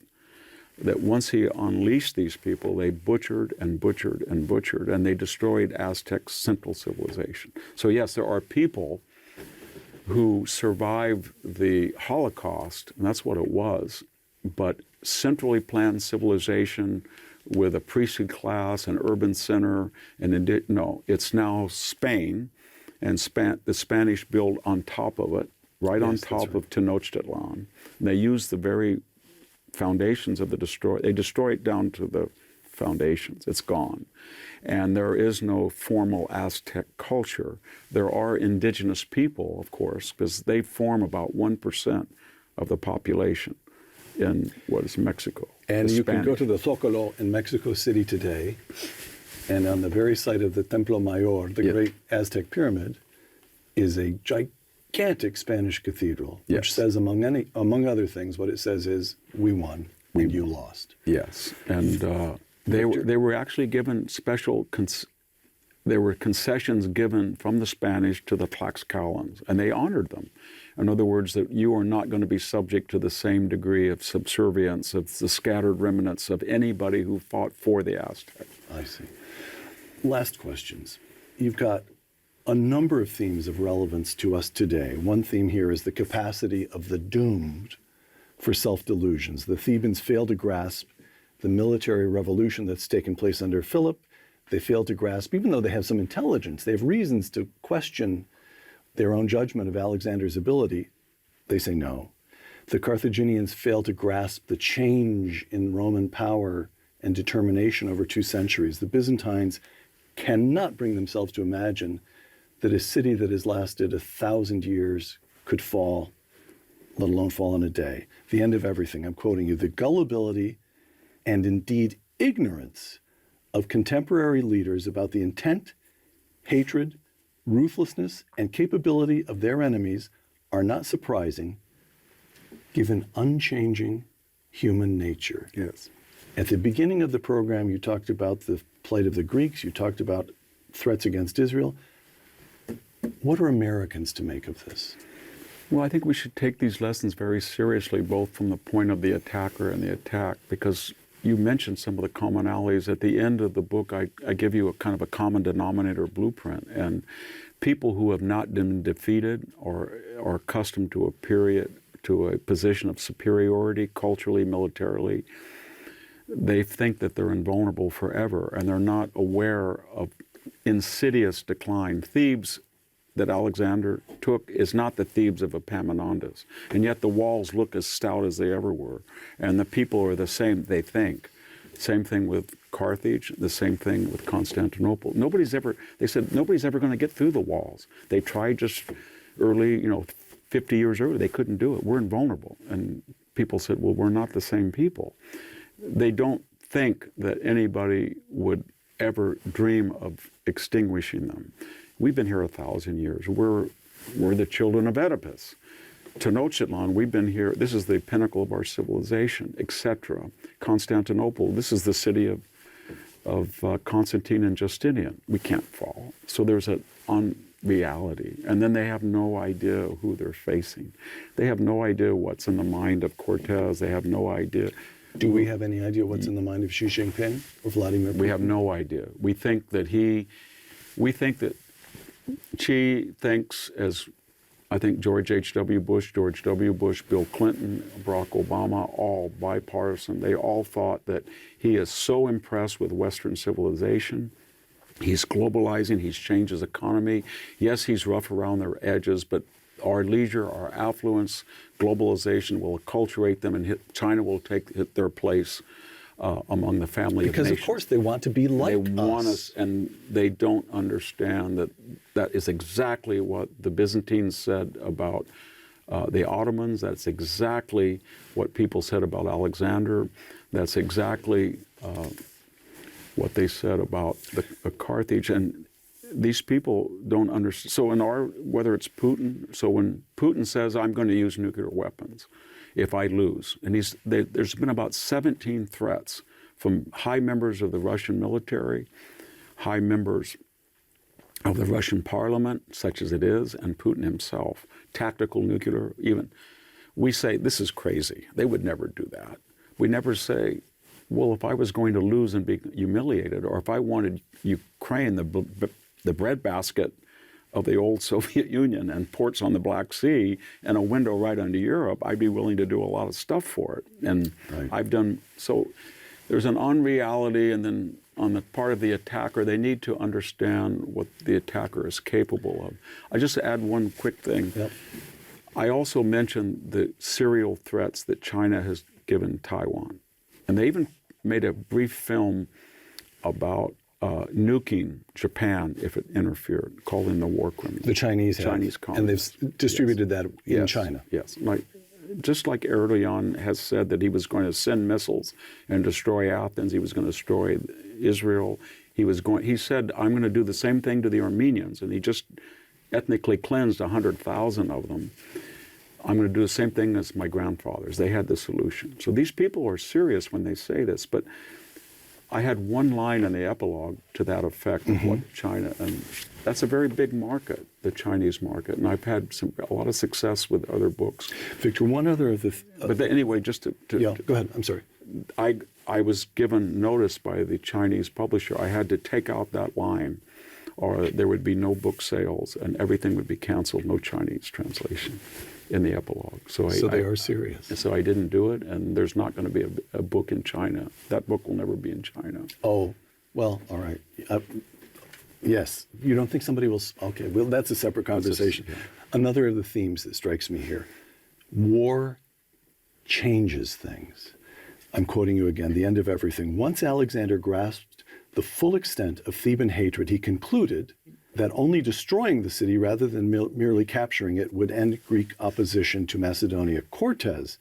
that once he unleashed these people, they butchered and butchered and butchered, and they destroyed Aztec central civilization. So yes, there are people who survived the Holocaust, and that's what it was, but centrally planned civilization with a priestly class, an urban center, and no, it's now Spain, and the Spanish build on top of it, right on top of Tenochtitlan. And they use the very foundations of they destroy it down to the foundations. It's gone. And there is no formal Aztec culture. There are indigenous people, of course, because they form about 1% of the population in what is Mexico. And you can go to the Zócalo in Mexico City today, and on the very site of the Templo Mayor, the great Aztec pyramid, is a gigantic Spanish cathedral, which says, among other things, what it says is, we won and you lost. Yes, and they were actually given special there were concessions given from the Spanish to the Tlaxcalans, and they honored them. In other words, that you are not going to be subject to the same degree of subservience of the scattered remnants of anybody who fought for the Aztecs. I see. Last questions. You've got a number of themes of relevance to us today. One theme here is the capacity of the doomed for self-delusions. The Thebans fail to grasp the military revolution that's taken place under Philip. They fail to grasp, even though they have some intelligence, they have reasons to question their own judgment of Alexander's ability. They say no. The Carthaginians fail to grasp the change in Roman power and determination over 2 centuries. The Byzantines cannot bring themselves to imagine that a city that has lasted 1,000 years could fall, let alone fall in a day. The end of everything. I'm quoting you. The gullibility and indeed ignorance of contemporary leaders about the intent, hatred, ruthlessness, and capability of their enemies are not surprising, given unchanging human nature. Yes. At the beginning of the program, you talked about the plight of the Greeks. You talked about threats against Israel. What are Americans to make of this? Well, I think we should take these lessons very seriously, both from the point of the attacker and the attack, because you mentioned some of the commonalities. At the end of the book, I give you a kind of a common denominator blueprint. And people who have not been defeated or are accustomed to a position of superiority, culturally, militarily, they think that they're invulnerable forever, and they're not aware of insidious decline. Thebes that Alexander took is not the Thebes of Epaminondas, and yet the walls look as stout as they ever were, and the people are the same, they think. Same thing with Carthage, the same thing with Constantinople. They said nobody's ever going to get through the walls. They tried just early, 50 years earlier, they couldn't do it. We're invulnerable. And people said, well, we're not the same people. They don't think that anybody would ever dream of extinguishing them. We've been here 1,000 years. We're the children of Oedipus. Tenochtitlan, we've been here. This is the pinnacle of our civilization, etc. Constantinople, this is the city of Constantine and Justinian. We can't fall. So there's an unreality. And then they have no idea who they're facing. They have no idea what's in the mind of Cortez. They have no idea. Do we have any idea what's in the mind of Xi Jinping or Vladimir Putin? We have no idea. We think that Xi thinks, as I think George H.W. Bush, Bill Clinton, Barack Obama, all bipartisan, they all thought that he is so impressed with Western civilization. He's globalizing, he's changed his economy. Yes, he's rough around the edges, but our leisure, our affluence, globalization will acculturate them, and China will hit their place among the family of nations. Because, of course, they want to be like us. They want us, and they don't understand that that is exactly what the Byzantines said about the Ottomans. That's exactly what people said about Alexander. That's exactly what they said about the Carthage. And these people don't understand. So whether it's Putin, so when Putin says, I'm going to use nuclear weapons if I lose, and there's been about 17 threats from high members of the Russian military, high members of the Russian parliament, such as it is, and Putin himself, tactical nuclear even. We say, this is crazy. They would never do that. We never say, well, if I was going to lose and be humiliated, or if I wanted Ukraine, the breadbasket of the old Soviet Union and ports on the Black Sea and a window right onto Europe, I'd be willing to do a lot of stuff for it. And right. I've done, so there's an unreality, and then on the part of the attacker, they need to understand what the attacker is capable of. I just add one quick thing. Yep. I also mentioned the serial threats that China has given Taiwan. And they even made a brief film about nuking Japan if it interfered, calling the war criminals. The Chinese have. Chinese communists. And they've distributed that in China. Yes. Just like Erdogan has said that he was going to send missiles and destroy Athens, he was going to destroy Israel. He said, I'm going to do the same thing to the Armenians, and he just ethnically cleansed 100,000 of them. I'm going to do the same thing as my grandfathers. They had the solution. So these people are serious when they say this, but I had one line in the epilogue to that effect of what China, and that's a very big market, the Chinese market, and I've had a lot of success with other books. Victor, one other of the... Anyway, just to yeah, go ahead. I'm sorry. I was given notice by the Chinese publisher. I had to take out that line, or there would be no book sales, and everything would be canceled, no Chinese translation in the epilogue. So they are serious. So I didn't do it, and there's not going to be a book in China. That book will never be in China. Oh, well, all right. Yes. You don't think somebody will... Okay, well, that's a separate conversation. Another of the themes that strikes me here. War changes things. I'm quoting you again, the end of everything. Once Alexander grasped the full extent of Theban hatred, he concluded that only destroying the city rather than merely capturing it would end Greek opposition to Macedonia. Cortes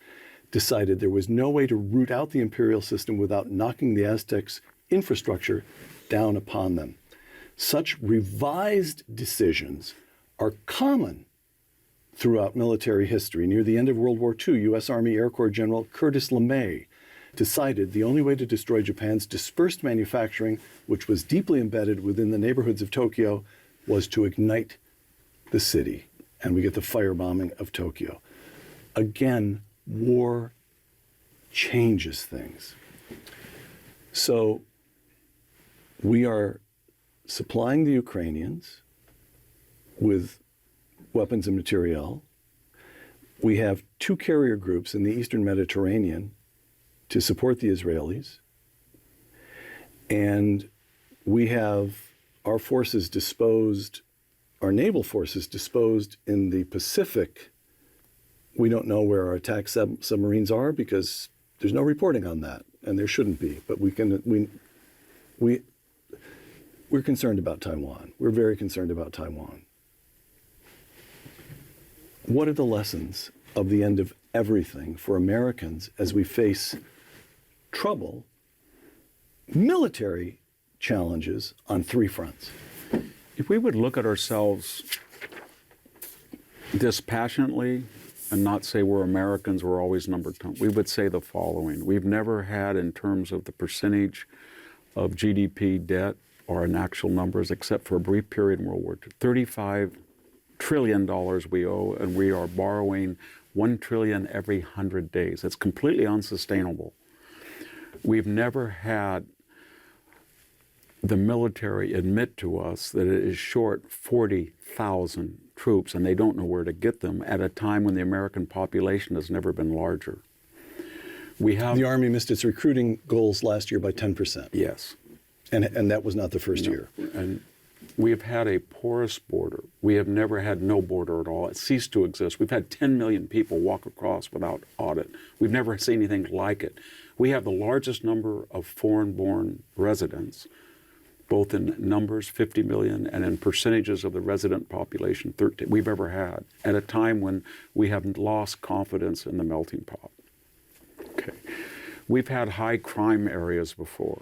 decided there was no way to root out the imperial system without knocking the Aztecs' infrastructure down upon them. Such revised decisions are common throughout military history. Near the end of World War II, U.S. Army Air Corps General Curtis LeMay decided the only way to destroy Japan's dispersed manufacturing, which was deeply embedded within the neighborhoods of Tokyo, was to ignite the city. And we get the firebombing of Tokyo. Again, war changes things. So we are supplying the Ukrainians with weapons and materiel. We have 2 carrier groups in the Eastern Mediterranean to support the Israelis. And we have our forces disposed, our naval forces disposed in the Pacific. We don't know where our attack submarines are because there's no reporting on that, and there shouldn't be. But we're concerned about Taiwan. We're very concerned about Taiwan. What are the lessons of the end of everything for Americans as we face trouble, military challenges on 3 fronts? If we would look at ourselves dispassionately and not say we're Americans, we're always number 10, we would say the following. We've never had, in terms of the percentage of GDP debt or in actual numbers, except for a brief period in World War II, $35 trillion we owe, and we are borrowing $1 trillion every 100 days. It's completely unsustainable. We've never had the military admit to us that it is short 40,000 troops, and they don't know where to get them at a time when the American population has never been larger. The Army missed its recruiting goals last year by 10%. Yes. And that was not the first year. And we have had a porous border. We have never had no border at all. It ceased to exist. We've had 10 million people walk across without audit. We've never seen anything like it. We have the largest number of foreign-born residents, both in numbers, 50 million, and in percentages of the resident population, 13, we've ever had, at a time when we have lost confidence in the melting pot. Okay. We've had high crime areas before,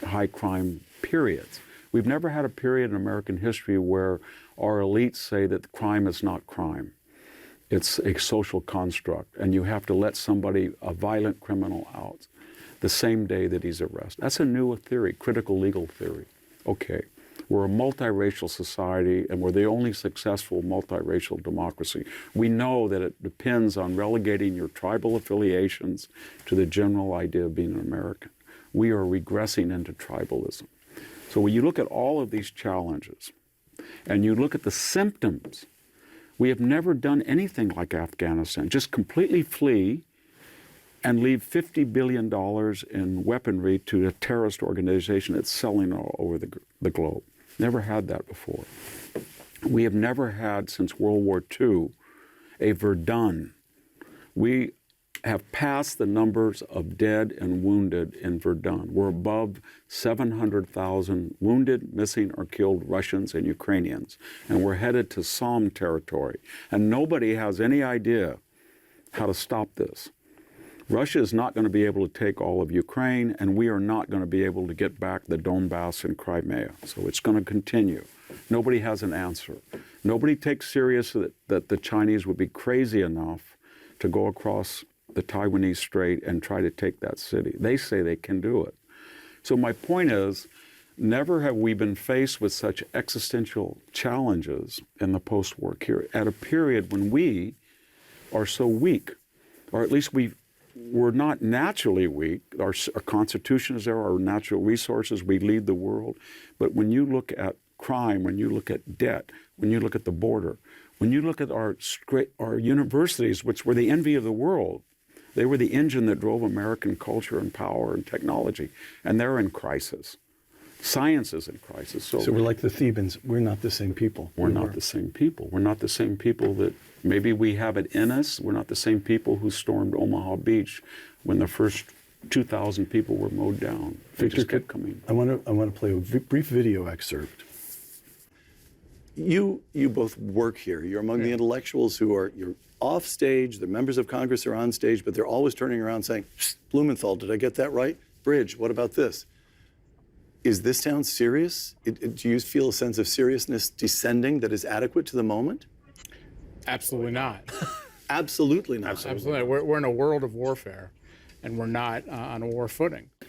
high crime periods. We've never had a period in American history where our elites say that crime is not crime. It's a social construct, and you have to let somebody, a violent criminal, out the same day that he's arrested. That's a new theory, critical legal theory. Okay, we're a multiracial society, and we're the only successful multiracial democracy. We know that it depends on relegating your tribal affiliations to the general idea of being an American. We are regressing into tribalism. So when you look at all of these challenges, and you look at the symptoms, we have never done anything like Afghanistan, just completely flee and leave $50 billion in weaponry to a terrorist organization that's selling all over the globe. Never had that before. We have never had, since World War II, a Verdun. We have passed the numbers of dead and wounded in Verdun. We're above 700,000 wounded, missing, or killed Russians and Ukrainians. And we're headed to Somme territory. And nobody has any idea how to stop this. Russia is not going to be able to take all of Ukraine, and we are not going to be able to get back the Donbass and Crimea. So it's going to continue. Nobody has an answer. Nobody takes serious that the Chinese would be crazy enough to go across the Taiwanese Strait and try to take that city. They say they can do it. So my point is, never have we been faced with such existential challenges in the post-war period, at a period when we are so weak, or at least we're not naturally weak. Our constitution is there, our natural resources, we lead the world. But when you look at crime, when you look at debt, when you look at the border, when you look at our universities, which were the envy of the world, they were the engine that drove American culture and power and technology, and they're in crisis. Science is in crisis. So we're like the Thebans. We're not the same people. We're not the same people. We're not the same people that maybe we have it in us. We're not the same people who stormed Omaha Beach when the first 2,000 people were mowed down. They just kept coming. I want to play a brief video excerpt. You both work here. You're among the intellectuals you're off stage. The members of Congress are on stage, but they're always turning around saying, Blumenthal, did I get that right? Bridge, what about this? Is this town serious? Do you feel a sense of seriousness descending that is adequate to the moment? Absolutely not. Absolutely not. Absolutely. We're in a world of warfare, and we're not on a war footing.